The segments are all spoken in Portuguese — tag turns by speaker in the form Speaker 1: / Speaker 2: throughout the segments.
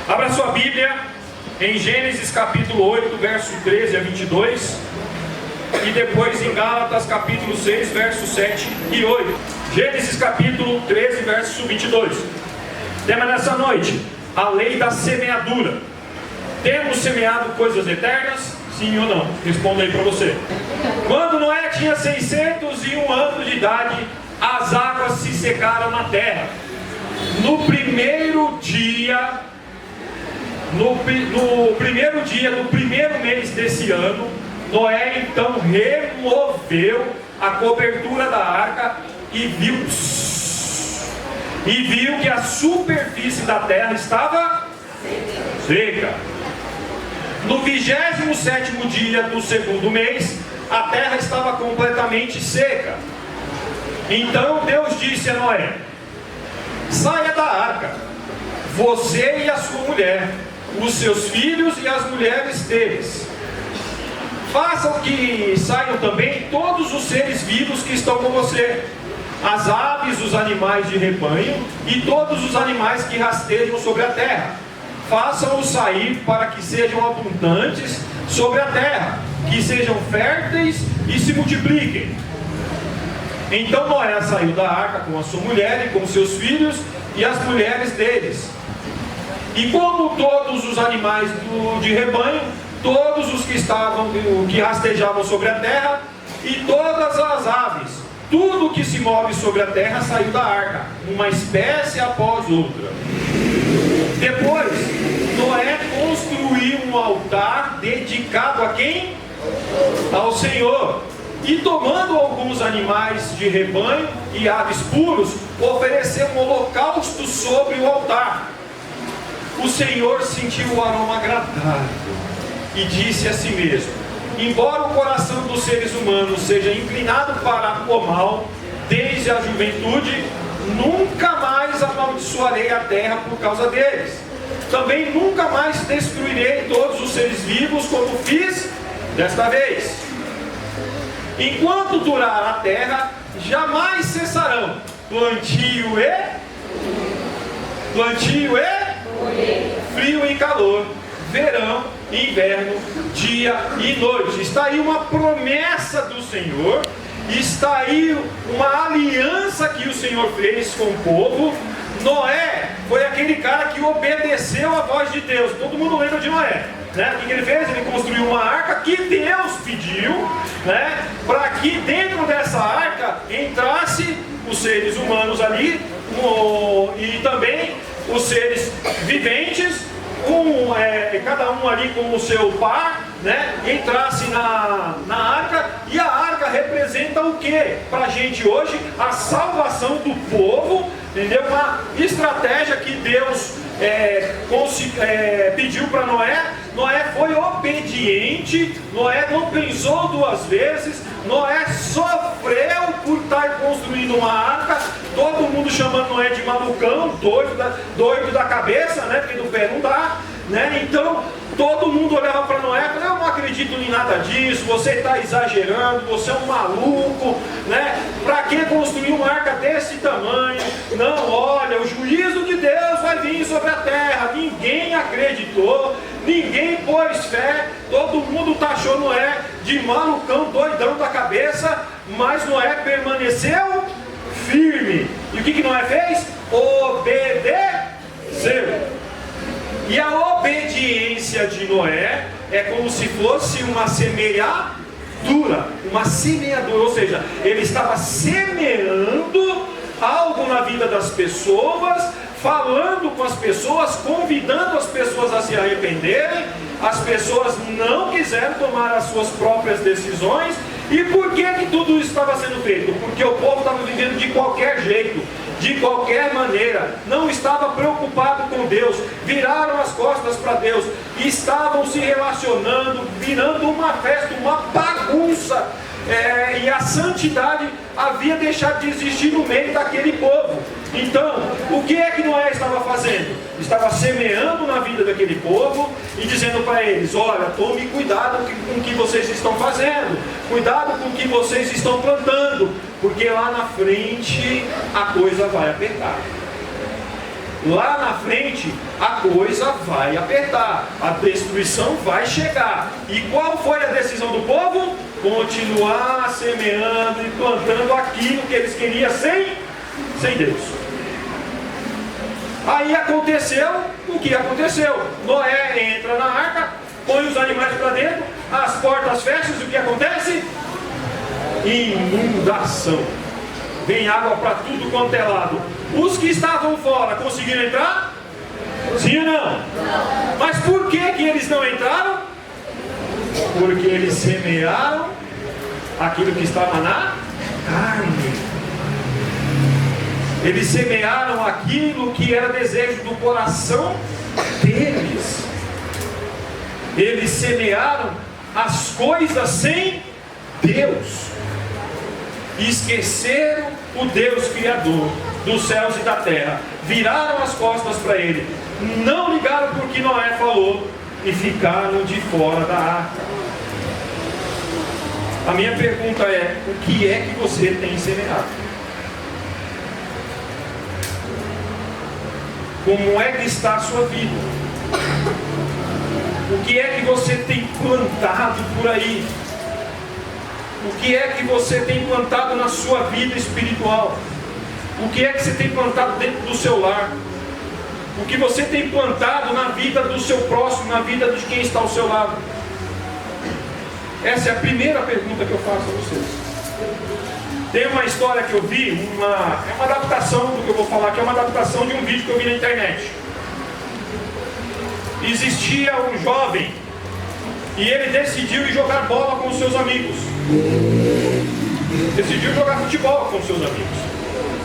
Speaker 1: Abra sua Bíblia em Gênesis capítulo 8, verso 13 a 22. E depois em Gálatas capítulo 6, versos 7 e 8. Gênesis capítulo 13, verso 22. Tema nessa noite: a lei da semeadura. Temos semeado coisas eternas? Sim ou não? Responda aí para você. Quando Noé tinha 601 anos de idade, as águas se secaram na terra. No primeiro dia do primeiro mês desse ano, Noé então removeu a cobertura da arca e viu que a superfície da terra estava seca. No 27º dia do segundo mês, a terra estava completamente seca. Então Deus disse a Noé: saia da arca, você e a sua mulher, os seus filhos e as mulheres deles. Façam que saiam também todos os seres vivos que estão com você, as aves, os animais de rebanho e todos os animais que rastejam sobre a terra. Façam-os sair para que sejam abundantes sobre a terra, que sejam férteis e se multipliquem. Então Noé saiu da arca com a sua mulher e com seus filhos e as mulheres deles. E como todos os animais de rebanho, todos os que rastejavam sobre a terra e todas as aves, tudo que se move sobre a terra saiu da arca, uma espécie após outra. Depois, Noé construiu um altar dedicado a quem? Ao Senhor. E tomando alguns animais de rebanho e aves puros, ofereceu um holocausto sobre o altar. O Senhor sentiu o aroma agradável e disse a si mesmo: embora o coração dos seres humanos seja inclinado para o mal desde a juventude, nunca mais amaldiçoarei a terra por causa deles. Também nunca mais destruirei todos os seres vivos como fiz desta vez. Enquanto durar a terra, jamais cessarão plantio e frio e calor, verão e inverno, dia e noite. Está aí uma promessa do Senhor, está aí uma aliança que o Senhor fez com o povo. Noé foi aquele cara que obedeceu a voz de Deus. Todo mundo lembra de Noé, né? O que ele fez? Ele construiu uma arca que Deus pediu, né? Para que dentro dessa arca entrasse os seres humanos ali, e também os seres viventes, cada um ali com o seu par, né? Entrasse na arca. E a arca representa o que para a gente hoje? A salvação do povo, entendeu? Uma estratégia que Deus pediu para Noé. Noé foi obediente, Noé não pensou duas vezes, Noé sofreu por estar construindo uma arca. Todo mundo chamando Noé de malucão, doido da cabeça, né? Porque do pé não dá, né? Então todo mundo olhava para Noé e falava: eu não acredito em nada disso, você está exagerando, você é um maluco, né? Para que construir uma arca desse tamanho? Não, olha, o juízo de Deus vai vir sobre a terra. Ninguém acreditou, ninguém pôs fé, todo mundo taxou Noé de malucão, doidão da cabeça, mas Noé permaneceu firme. E o que Noé fez? Obedeceu. E a obediência de Noé é como se fosse uma semeadura, ou seja, ele estava semeando algo na vida das pessoas, falando com as pessoas, convidando as pessoas a se arrependerem. As pessoas não quiseram tomar as suas próprias decisões. E por que tudo isso estava sendo feito? Porque o povo estava vivendo de qualquer jeito, de qualquer maneira, não estava preocupado com Deus, viraram as costas para Deus, estavam se relacionando, virando uma festa, uma bagunça, e a santidade havia deixado de existir no meio daquele povo. Então, o que é que Noé estava fazendo? Estava semeando na vida daquele povo e dizendo para eles: olha, tome cuidado com o que vocês estão fazendo, cuidado com o que vocês estão plantando, porque lá na frente a coisa vai apertar. lá na frente a coisa vai apertar, a destruição vai chegar. E qual foi a decisão do povo? Continuar semeando e plantando aquilo que eles queriam sem Deus. Aí aconteceu o que aconteceu. Noé entra na arca, põe os animais para dentro, as portas fecham, e o que acontece? Inundação. Vem água para tudo quanto é lado. Os que estavam fora conseguiram entrar? Sim ou não? Mas por que eles não entraram? Porque eles semearam aquilo que estava na carne. Eles semearam aquilo que era desejo do coração deles. Eles semearam as coisas sem Deus. E esqueceram o Deus Criador dos céus e da terra. Viraram as costas para Ele. Não ligaram para o que Noé falou e ficaram de fora da arca. A minha pergunta é: o que é que você tem semeado? Como é que está a sua vida? O que é que você tem plantado por aí? O que é que você tem plantado na sua vida espiritual? O que é que você tem plantado dentro do seu lar? O que você tem plantado na vida do seu próximo, na vida de quem está ao seu lado? Essa é a primeira pergunta que eu faço a vocês. Tem uma história que eu vi, é uma adaptação do que eu vou falar aqui, é uma adaptação de um vídeo que eu vi na internet. Existia um jovem e ele decidiu ir jogar bola com os seus amigos. Decidiu jogar futebol com os seus amigos.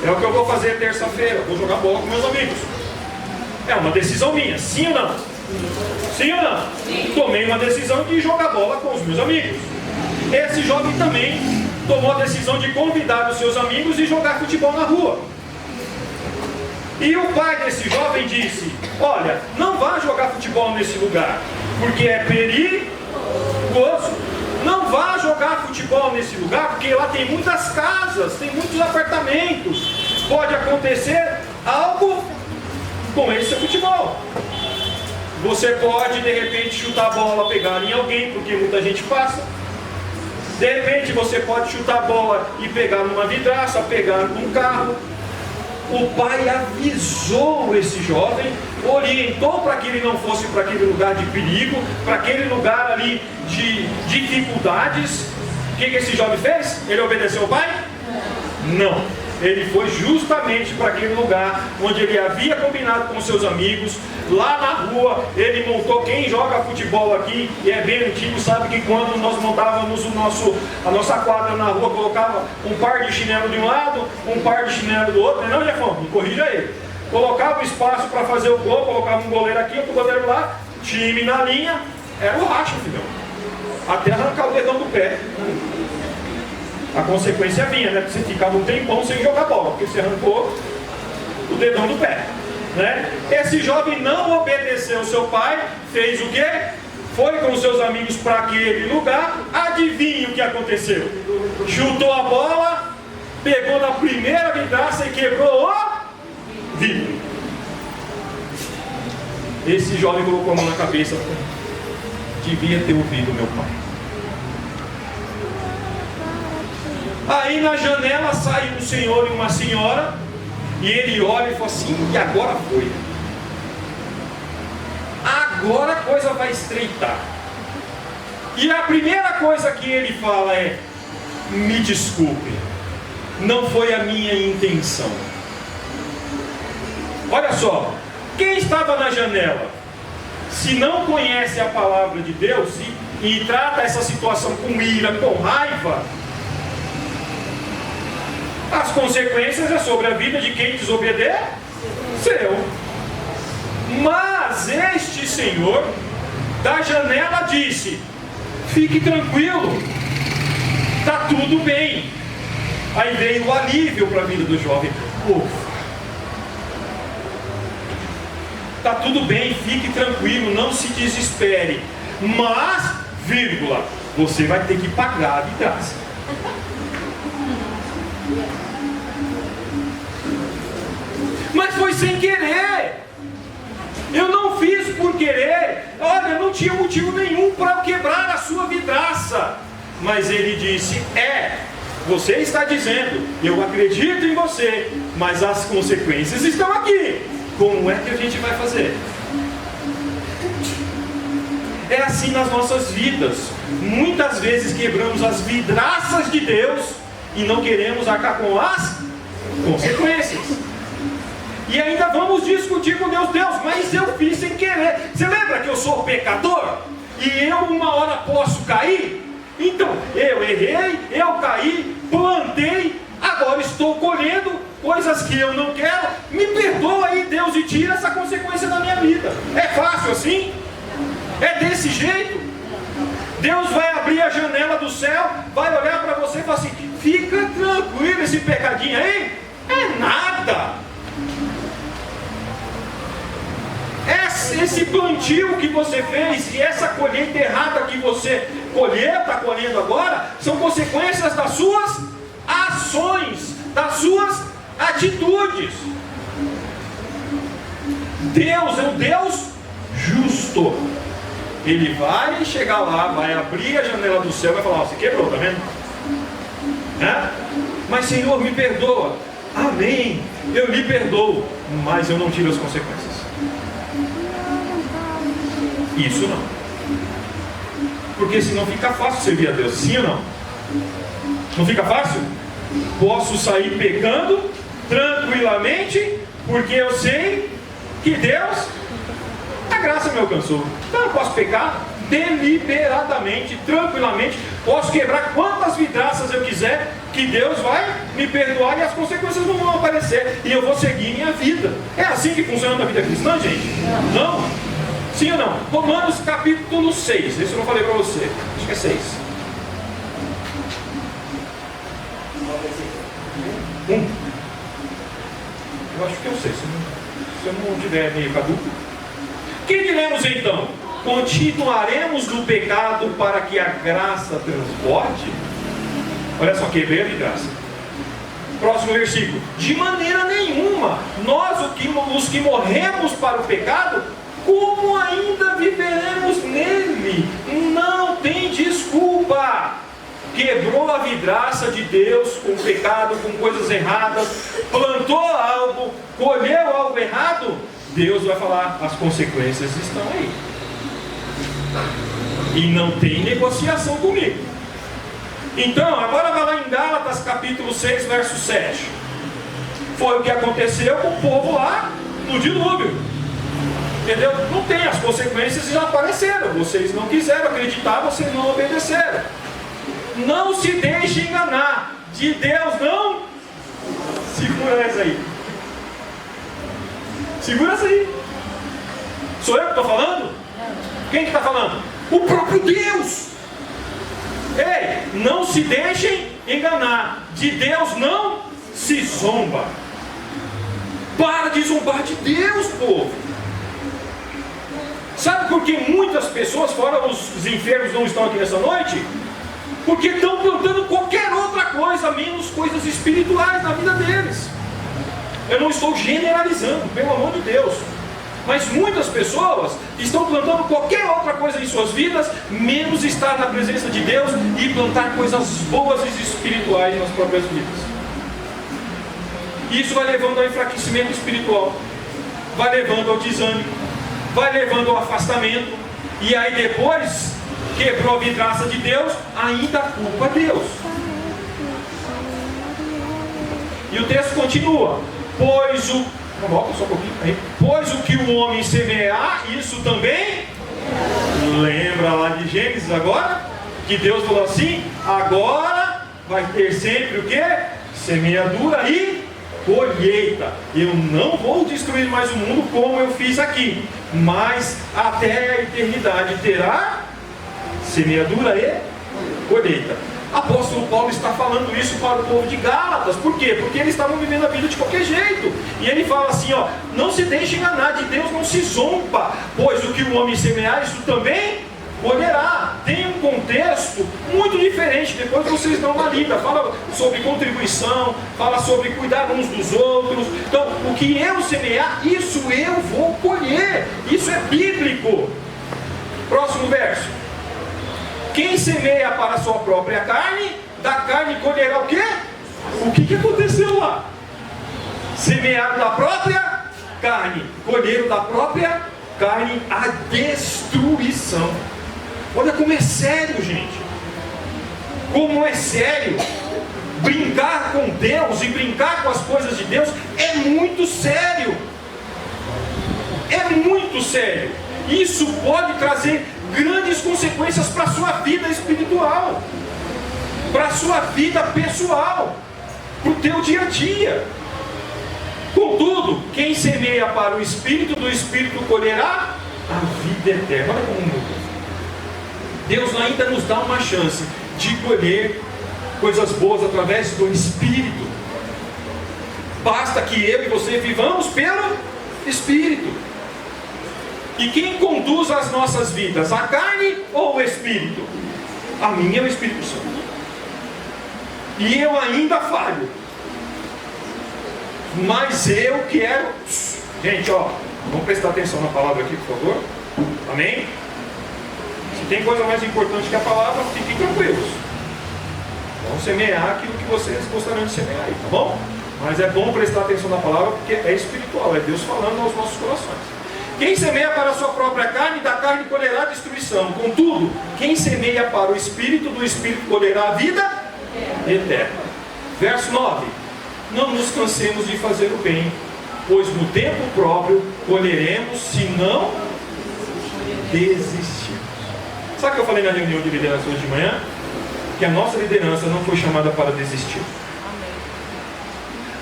Speaker 1: É o que eu vou fazer terça-feira, vou jogar bola com meus amigos. É uma decisão minha, sim ou não? Sim ou não? Sim. Tomei uma decisão de jogar bola com os meus amigos. Esse jovem também tomou a decisão de convidar os seus amigos e jogar futebol na rua. E o pai desse jovem disse: olha, não vá jogar futebol nesse lugar, porque é perigoso. Não vá jogar futebol nesse lugar, porque lá tem muitas casas, tem muitos apartamentos. Pode acontecer algo com esse futebol. Você pode de repente chutar a bola, pegar em alguém, porque muita gente passa. De repente você pode chutar a bola e pegar numa vidraça, pegar num carro. O pai avisou esse jovem, orientou para que ele não fosse para aquele lugar de perigo, para aquele lugar ali de dificuldades. O que esse jovem fez? Ele obedeceu ao pai? Não. Ele foi justamente para aquele lugar onde ele havia combinado com seus amigos. Lá na rua, ele montou. Quem joga futebol aqui e é bem antigo sabe que quando nós montávamos a nossa quadra na rua, colocava um par de chinelo de um lado, um par de chinelo do outro. Não, Jefão, me corrija ele. Colocava o espaço para fazer o gol, colocava um goleiro aqui, outro goleiro lá, time na linha, era o racha, filhão. Até arrancar o dedão do pé. A consequência vinha, né? Porque você ficava um tempão sem jogar bola, porque você arrancou o dedão do pé, né? Esse jovem não obedeceu ao seu pai, fez o quê? Foi com seus amigos para aquele lugar. Adivinha o que aconteceu? Chutou a bola, pegou na primeira vidraça e quebrou o vidro. Esse jovem colocou a mão na cabeça: devia ter ouvido meu pai. Aí na janela sai um senhor e uma senhora, e ele olha e fala assim: e agora foi. Agora a coisa vai estreitar. E a primeira coisa que ele fala é: me desculpe, não foi a minha intenção. Olha só, quem estava na janela, se não conhece a palavra de Deus e trata essa situação com ira, com raiva, as consequências é sobre a vida de quem desobedeceu. Mas este senhor da janela disse: fique tranquilo, está tudo bem. Aí veio o alívio para a vida do jovem: ufa, está tudo bem, fique tranquilo, não se desespere. Mas, vírgula, você vai ter que pagar a vidraça. Mas foi sem querer. Eu não fiz por querer. Olha, eu não tinha motivo nenhum para quebrar a sua vidraça. Mas ele disse: você está dizendo, eu acredito em você, mas as consequências estão aqui. Como é que a gente vai fazer? É assim nas nossas vidas. Muitas vezes quebramos as vidraças de Deus e não queremos arcar com as consequências. E ainda vamos discutir com Deus: Deus, mas eu fiz sem querer. Você lembra que eu sou pecador? E eu uma hora posso cair? Então, eu errei, eu caí, plantei, agora estou colhendo coisas que eu não quero. Me perdoa aí, Deus, e tira essa consequência da minha vida. É fácil assim? É desse jeito? Deus vai abrir a janela do céu, vai olhar para você e falar assim: fica tranquilo, esse pecadinho aí é nada. Esse plantio que você fez e essa colheita errada que você está colhendo agora, são consequências das suas ações, das suas atitudes. Deus é um Deus justo. Ele vai chegar lá, vai abrir a janela do céu e vai falar: você quebrou, tá vendo? Mas Senhor, me perdoa. Amém, eu lhe perdoo, mas eu não tiro as consequências. Isso não. Porque senão fica fácil servir a Deus. Sim ou não? Não fica fácil? Posso sair pecando tranquilamente, porque eu sei que Deus, a graça me alcançou. Então eu posso pecar deliberadamente, tranquilamente. Posso quebrar quantas vidraças eu quiser, que Deus vai me perdoar e as consequências não vão aparecer. E eu vou seguir minha vida. É assim que funciona na vida cristã, gente? Não? Sim ou não? Romanos capítulo 6. Esse eu não falei para você. Acho que é 6. 1. Eu acho que é o 6. Se eu não tiver meio caduco. Que diremos então? Continuaremos no pecado para que a graça transborde? Olha só, quebrei a graça. Próximo versículo: de maneira nenhuma. Nós, os que morremos para o pecado, como ainda viveremos nele? Não tem desculpa. Quebrou a vidraça de Deus com pecado, com coisas erradas, plantou algo, colheu algo errado. Deus vai falar: as consequências estão aí. E não tem negociação comigo. Então, agora vai lá em Gálatas capítulo 6, verso 7. Foi o que aconteceu com o povo lá no dilúvio. Entendeu? Não tem, as consequências já apareceram. Vocês não quiseram acreditar, vocês não obedeceram. Não se deixe enganar. De Deus não. Segura essa aí. Segura essa aí. Sou eu que estou falando? Quem que está falando? O próprio Deus. Ei, não se deixem enganar. De Deus não se zomba. Para de zombar de Deus, povo. Sabe por que muitas pessoas, fora os enfermos, não estão aqui nessa noite? Porque estão plantando qualquer outra coisa, menos coisas espirituais na vida deles. Eu não estou generalizando, pelo amor de Deus. Mas muitas pessoas estão plantando qualquer outra coisa em suas vidas, menos estar na presença de Deus e plantar coisas boas e espirituais nas próprias vidas. Isso vai levando ao enfraquecimento espiritual, vai levando ao desânimo, vai levando ao afastamento, e aí depois quebrou a vidraça de Deus, ainda culpa Deus. E o texto continua: pois volta só um pouquinho aí. Pois o que o homem semear, isso também. Lembra lá de Gênesis agora? Que Deus falou assim: agora vai ter sempre o que? Semeadura e colheita. Eu não vou destruir mais o mundo como eu fiz aqui, mas até a eternidade terá semeadura e colheita. Apóstolo Paulo está falando isso para o povo de Gálatas. Por quê? Porque eles estavam vivendo a vida de qualquer jeito. E ele fala assim, ó: não se deixe enganar, de Deus não se zomba, pois o que o homem semear, isso também colherá. Tenham contexto muito diferente. Depois vocês dão uma lida, fala sobre contribuição, fala sobre cuidar uns dos outros. Então, o que eu semear, isso eu vou colher. Isso é bíblico. Próximo verso. Quem semeia para a sua própria carne, da carne colherá o quê? O que aconteceu lá? Semearam da própria carne, colheram da própria carne a destruição. Olha como é sério, gente. Como é sério. Brincar com Deus e brincar com as coisas de Deus é muito sério. É muito sério. Isso pode trazer grandes consequências para a sua vida espiritual, para a sua vida pessoal, para o teu dia a dia. Contudo, quem semeia para o Espírito, do Espírito colherá a vida eterna. Olha como muda. Deus ainda nos dá uma chance de colher coisas boas através do Espírito. Basta que eu e você vivamos pelo Espírito. E quem conduz as nossas vidas, a carne ou o Espírito? A minha é o Espírito Santo. E eu ainda falho. Mas eu quero... Gente, ó, vamos prestar atenção na palavra aqui, por favor. Amém? Se tem coisa mais importante que a palavra, fiquem tranquilos. Vamos semear aquilo que vocês gostariam de semear aí, tá bom? Mas é bom prestar atenção na palavra, porque é espiritual, é Deus falando aos nossos corações. Quem semeia para a sua própria carne, da carne colherá destruição. Contudo, quem semeia para o Espírito, do Espírito colherá a vida eterna. Verso 9. Não nos cansemos de fazer o bem, pois no tempo próprio colheremos, se não desistirmos. Sabe o que eu falei na reunião de liderança hoje de manhã? Que a nossa liderança não foi chamada para desistir.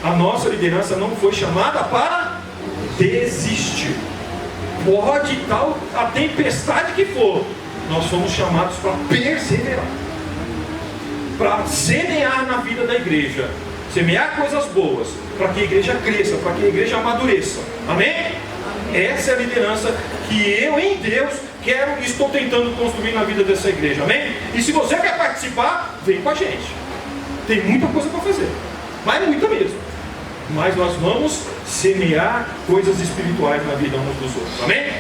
Speaker 1: A nossa liderança não foi chamada para desistir. Pode tal a tempestade que for, nós somos chamados para perseverar, para semear na vida da igreja, semear coisas boas, para que a igreja cresça, para que a igreja amadureça. Amém? Essa é a liderança que eu em Deus quero e estou tentando construir na vida dessa igreja. Amém? E se você quer participar, vem com a gente. Tem muita coisa para fazer, mas muita mesmo. Mas nós vamos semear coisas espirituais na vida uns dos outros. Amém?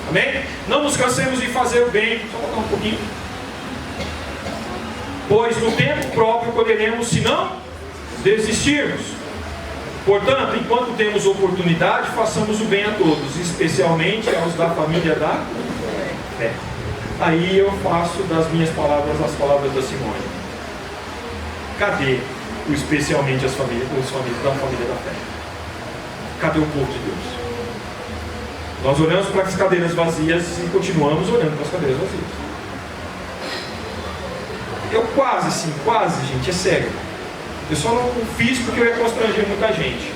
Speaker 1: Amém? Não nos cansemos de fazer o bem. Só colocar um pouquinho. Pois no tempo próprio colheremos, se não desistirmos. Portanto, enquanto temos oportunidade, façamos o bem a todos, especialmente aos da família da fé. Aí eu faço das minhas palavras as palavras da Simone. Cadê especialmente os famílias da família da fé? Cadê o povo de Deus? Nós olhamos para as cadeiras vazias e continuamos olhando para as cadeiras vazias. Eu quase, gente, é sério. Eu só não fiz porque eu ia constranger muita gente.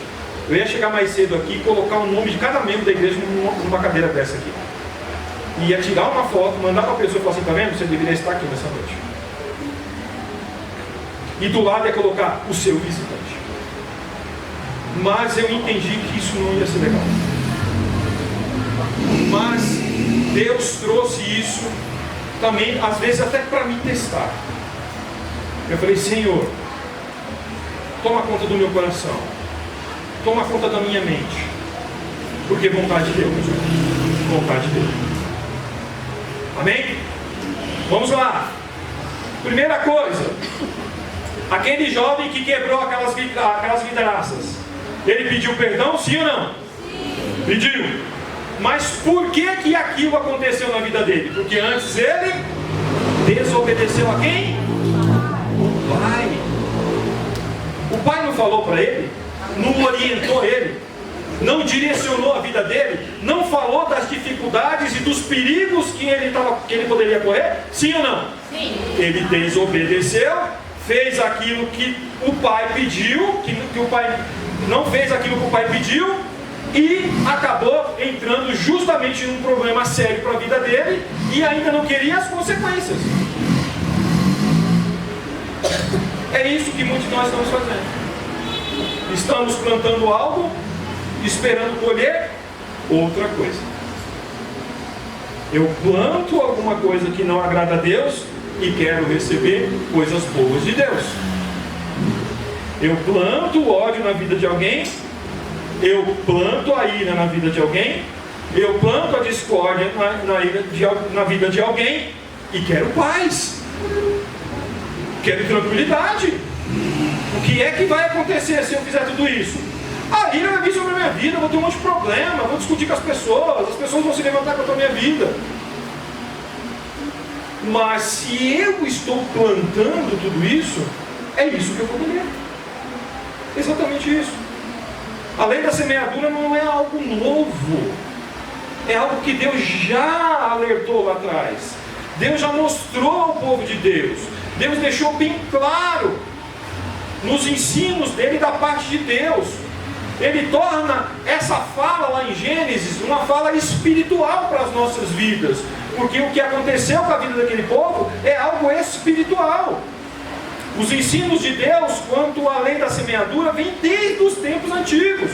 Speaker 1: Eu ia chegar mais cedo aqui e colocar o nome de cada membro da igreja numa cadeira dessa aqui. E ia tirar uma foto, mandar para a pessoa e falar assim, tá vendo? Você deveria estar aqui nessa noite. E do lado ia colocar o seu visitante. Mas eu entendi que isso não ia ser legal. Mas Deus trouxe isso também, às vezes até para me testar. Eu falei, Senhor, toma conta do meu coração, toma conta da minha mente, porque vontade de Deus, vontade de Deus. Amém? Vamos lá. Primeira coisa, aquele jovem que quebrou aquelas vidraças, ele pediu perdão, sim ou não? Sim. Pediu. Mas por que aquilo aconteceu na vida dele? Porque antes ele desobedeceu a quem? O pai. O pai não falou para ele, não orientou ele, não direcionou a vida dele, não falou das dificuldades e dos perigos que ele poderia correr? Sim ou não? Sim. Ele desobedeceu, fez aquilo que o pai pediu, que o pai não fez aquilo que o pai pediu, e acabou entrando justamente num problema sério para a vida dele, e ainda não queria as consequências. É isso que muitos de nós estamos fazendo. Estamos plantando algo, esperando colher outra coisa. Eu planto alguma coisa que não agrada a Deus e quero receber coisas boas de Deus. Eu planto o ódio na vida de alguém, eu planto a ira na vida de alguém, eu planto a discórdia na vida de alguém e quero paz, quero tranquilidade. O que é que vai acontecer se eu fizer tudo isso? A ira vai vir sobre a minha vida, eu vou ter um monte de problema, vou discutir com as pessoas vão se levantar contra a minha vida. Mas se eu estou plantando tudo isso, é isso que eu vou colher. Exatamente isso. A lei da semeadura não é algo novo, é algo que Deus já alertou lá atrás. Deus já mostrou ao povo de Deus. Deus deixou bem claro nos ensinos dele da parte de Deus. Ele torna essa fala lá em Gênesis uma fala espiritual para as nossas vidas, porque o que aconteceu com a vida daquele povo é algo espiritual. Os ensinos de Deus quanto à lei da semeadura vêm desde os tempos antigos.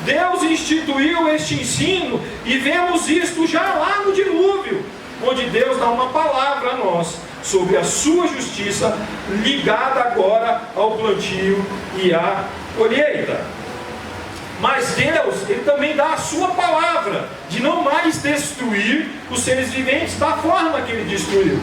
Speaker 1: Deus instituiu este ensino e vemos isto já lá no dilúvio, onde Deus dá uma palavra a nós sobre a sua justiça, ligada agora ao plantio e à colheita. Mas Deus, Ele também dá a sua palavra de não mais destruir os seres viventes da forma que Ele destruiu.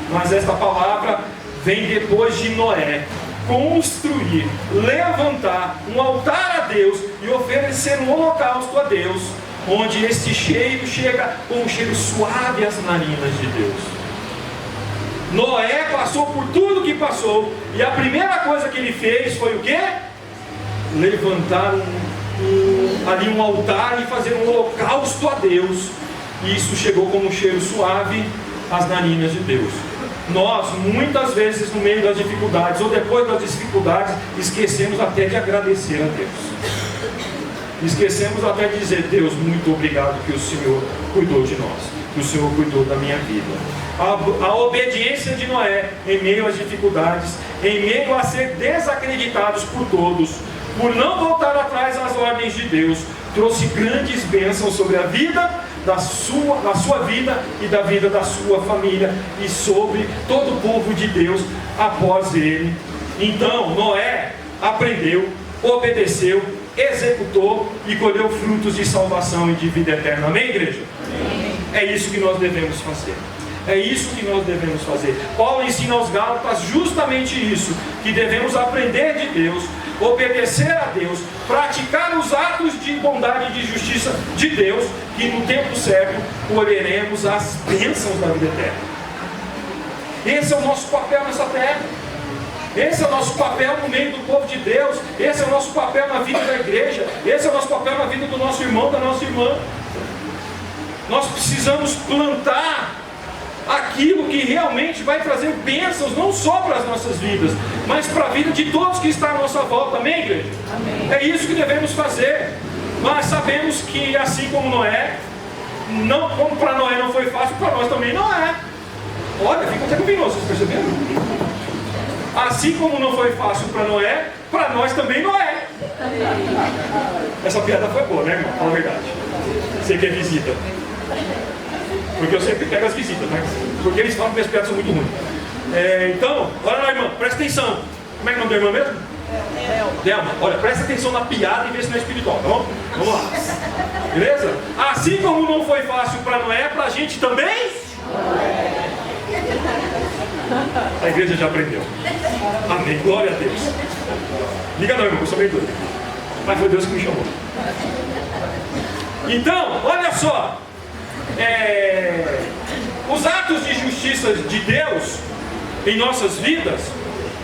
Speaker 1: Mas esta palavra vem depois de Noé construir, levantar um altar a Deus e oferecer um holocausto a Deus, onde este cheiro chega com um cheiro suave às narinas de Deus. Noé passou por tudo que passou, e a primeira coisa que ele fez foi o quê? Levantar ali um altar e fazer um holocausto a Deus, e isso chegou como um cheiro suave às narinas de Deus. Nós, muitas vezes, no meio das dificuldades, ou depois das dificuldades, esquecemos até de agradecer a Deus. Esquecemos até de dizer: Deus, muito obrigado que o Senhor cuidou de nós, que o Senhor cuidou da minha vida. A obediência de Noé, em meio às dificuldades, em meio a ser desacreditados por todos, por não voltar atrás às ordens de Deus, trouxe grandes bênçãos sobre a vida da sua vida e da vida da sua família e sobre todo o povo de Deus após ele. Então Noé aprendeu, obedeceu, executou e colheu frutos de salvação e de vida eterna. Amém, igreja? Amém. É isso que nós devemos fazer. É isso que nós devemos fazer. Paulo ensina aos Gálatas justamente isso, que devemos aprender de Deus, obedecer a Deus, praticar os atos de bondade e de justiça de Deus, que no tempo certo colheremos as bênçãos da vida eterna. Esse é o nosso papel nessa terra. Esse é o nosso papel no meio do povo de Deus. Esse é o nosso papel na vida da igreja. Esse é o nosso papel na vida do nosso irmão, da nossa irmã. Nós precisamos plantar aquilo que realmente vai trazer bênçãos, não só para as nossas vidas, mas para a vida de todos que estão à nossa volta. Amém, igreja? Amém. É isso que devemos fazer. Mas sabemos que, assim como Noé, como para Noé não foi fácil, para nós também não é. Olha, fica até combinoso, vocês perceberam? Assim como não foi fácil para Noé, para nós também não é. Essa piada foi boa, né, irmão? Fala a verdade. Você que é visita. Porque eu sempre pego as visitas, né? Porque eles falam que minhas piadas são muito ruins. Então, olha lá, irmã, presta atenção. Como é que é o nome da irmã mesmo? Delma. Olha, presta atenção na piada e vê se não é espiritual, tá bom? Vamos lá. Beleza? Assim como não foi fácil para Noé, para a gente também? A igreja já aprendeu. Amém. Glória a Deus. Liga não, irmão, eu sou meio doido. Mas foi Deus que me chamou. Então, olha só. Os atos de justiça de Deus em nossas vidas,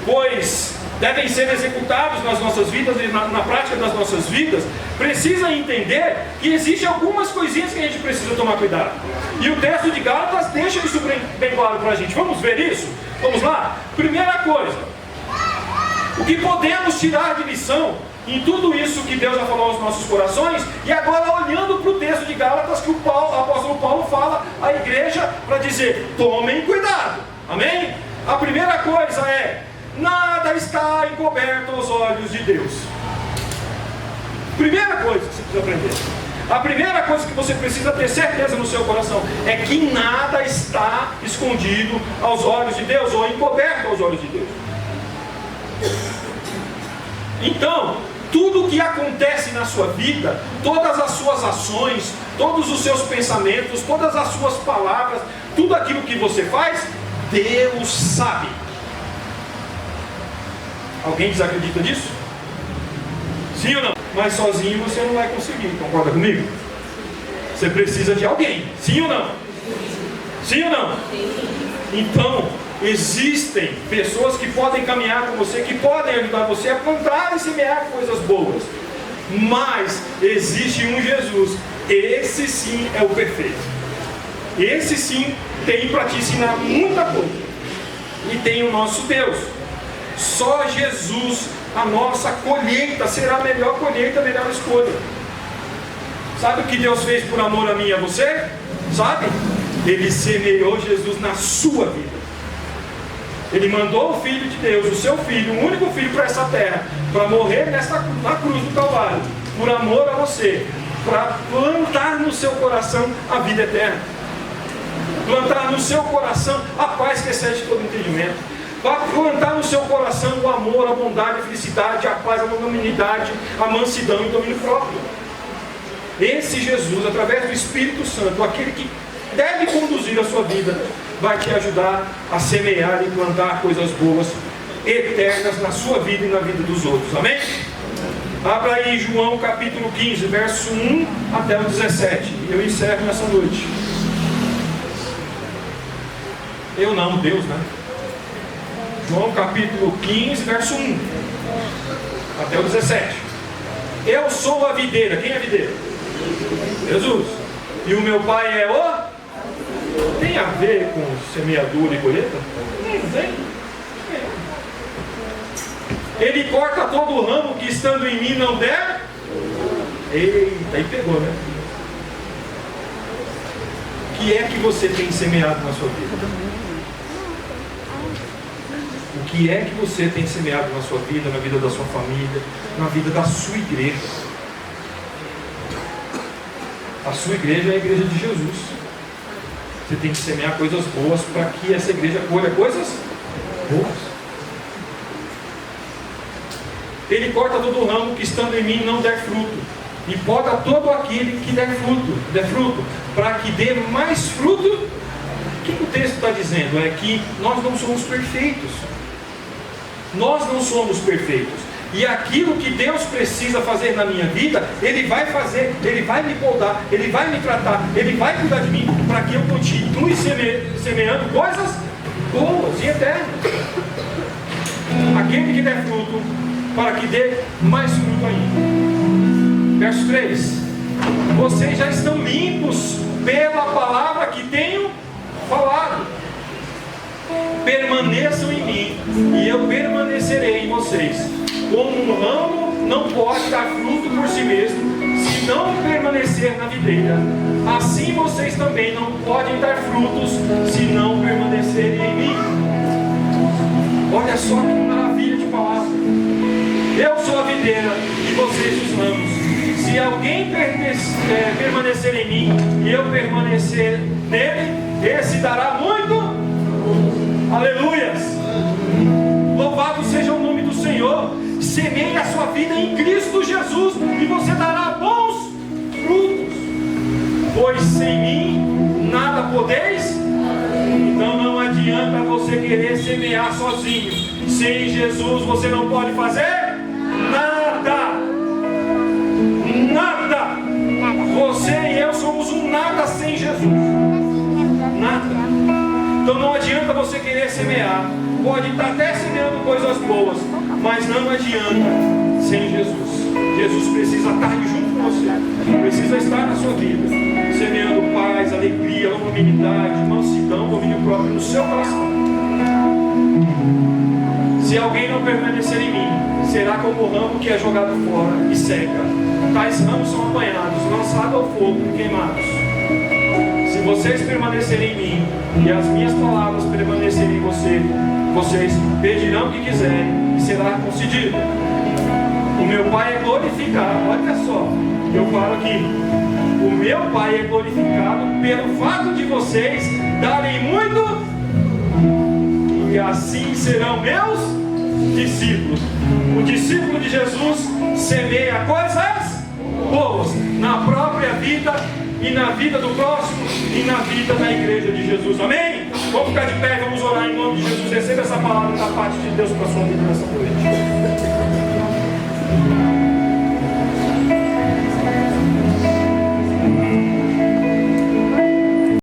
Speaker 1: pois devem ser executados nas nossas vidas e na prática das nossas vidas, precisa entender que existem algumas coisinhas que a gente precisa tomar cuidado. E o texto de Gálatas deixa isso bem claro para a gente. Vamos ver isso? Vamos lá? Primeira coisa, o que podemos tirar de lição em tudo isso que Deus já falou aos nossos corações, e agora olhando para o texto de Gálatas que o apóstolo Paulo fala à igreja para dizer: tomem cuidado. Amém? A primeira coisa é: nada está encoberto aos olhos de Deus. Primeira coisa que você precisa aprender: A primeira coisa que você precisa ter certeza no seu coração é que nada está escondido aos olhos de Deus ou encoberto aos olhos de Deus. Então, tudo o que acontece na sua vida, todas as suas ações, todos os seus pensamentos, todas as suas palavras, tudo aquilo que você faz, Deus sabe. Alguém desacredita disso? Sim ou não? Mas sozinho você não vai conseguir, concorda comigo? Você precisa de alguém, sim ou não? Sim ou não? Então, existem pessoas que podem caminhar com você, que podem ajudar você a plantar e semear coisas boas. Mas existe um Jesus, esse sim é o perfeito. Esse sim tem para te ensinar muita coisa. E tem o nosso Deus. Só Jesus, a nossa colheita, será a melhor colheita, a melhor escolha. Sabe o que Deus fez por amor a mim e a você? Sabe? Ele semeou Jesus na sua vida. Ele mandou o Filho de Deus, o seu Filho, o único Filho para essa terra, para morrer na cruz do Calvário, por amor a você, para plantar no seu coração a vida eterna, plantar no seu coração a paz que excede todo entendimento, para plantar no seu coração o amor, a bondade, a felicidade, a paz, a longanimidade, a mansidão e o domínio próprio. Esse Jesus, através do Espírito Santo, aquele que deve conduzir a sua vida, vai te ajudar a semear e plantar coisas boas, eternas na sua vida e na vida dos outros. Amém? Abra aí João capítulo 15, verso 1 até o 17. E eu encerro nessa noite. Eu não, Deus, né? João capítulo 15, verso 1 até o 17. Eu sou a videira. Quem é a videira? Jesus. E o meu pai é o... Tem a ver com semeadura e colheita? Não tem. Ele corta todo o ramo que estando em mim não der. Eita, aí pegou, né? O que é que você tem semeado na sua vida? O que é que você tem semeado na sua vida, na vida da sua família, na vida da sua igreja? A sua igreja é a igreja de Jesus. Você tem que semear coisas boas para que essa igreja colha coisas boas. Ele corta todo o ramo que estando em mim não der fruto, e poda todo aquele que der fruto, para que dê mais fruto. O que o texto está dizendo? É que nós não somos perfeitos. Nós não somos perfeitos. E aquilo que Deus precisa fazer na minha vida, Ele vai fazer, Ele vai me podar, Ele vai me tratar, Ele vai cuidar de mim, para que eu continue semeando coisas boas e eternas. Aquele que der fruto, para que dê mais fruto ainda. Verso 3: vocês já estão limpos pela palavra que tenho falado. Permaneçam em mim, e eu permanecerei em vocês. Como um ramo não pode dar fruto por si mesmo, se não permanecer na videira, assim vocês também não podem dar frutos, se não permanecerem em mim. Olha só que maravilha de palavra. Eu sou a videira e vocês os ramos. Se alguém permanecer em mim e eu permanecer nele, esse dará muito. Aleluias! Louvado seja o nome do Senhor. Semeie a sua vida em Cristo Jesus e você dará bons frutos. Pois sem mim nada podeis. Então não adianta você querer semear sozinho. Sem Jesus você não pode fazer nada. Nada. Você e eu somos um nada sem Jesus. Nada. Então não adianta você querer semear. Pode estar até semeando coisas boas, mas não adianta sem Jesus. Jesus precisa estar junto com você, precisa estar na sua vida, semeando paz, alegria, longanimidade, mansidão, domínio próprio no seu coração. Se alguém não permanecer em mim, será como o ramo que é jogado fora e seca. Tais ramos são apanhados, lançados ao fogo e queimados. Se vocês permanecerem em mim e as minhas palavras permanecerem em vocês pedirão o que quiserem e será concedido. O meu Pai é glorificado. Olha só, eu falo aqui. o meu Pai é glorificado pelo fato de vocês darem muito, e assim serão meus discípulos. O discípulo de Jesus semeia coisas boas na própria vida e na vida do próximo e na vida da igreja de Jesus. Amém? Vamos ficar de pé, vamos orar em nome de Jesus. Receba essa palavra da parte de Deus para a sua vida nessa noite.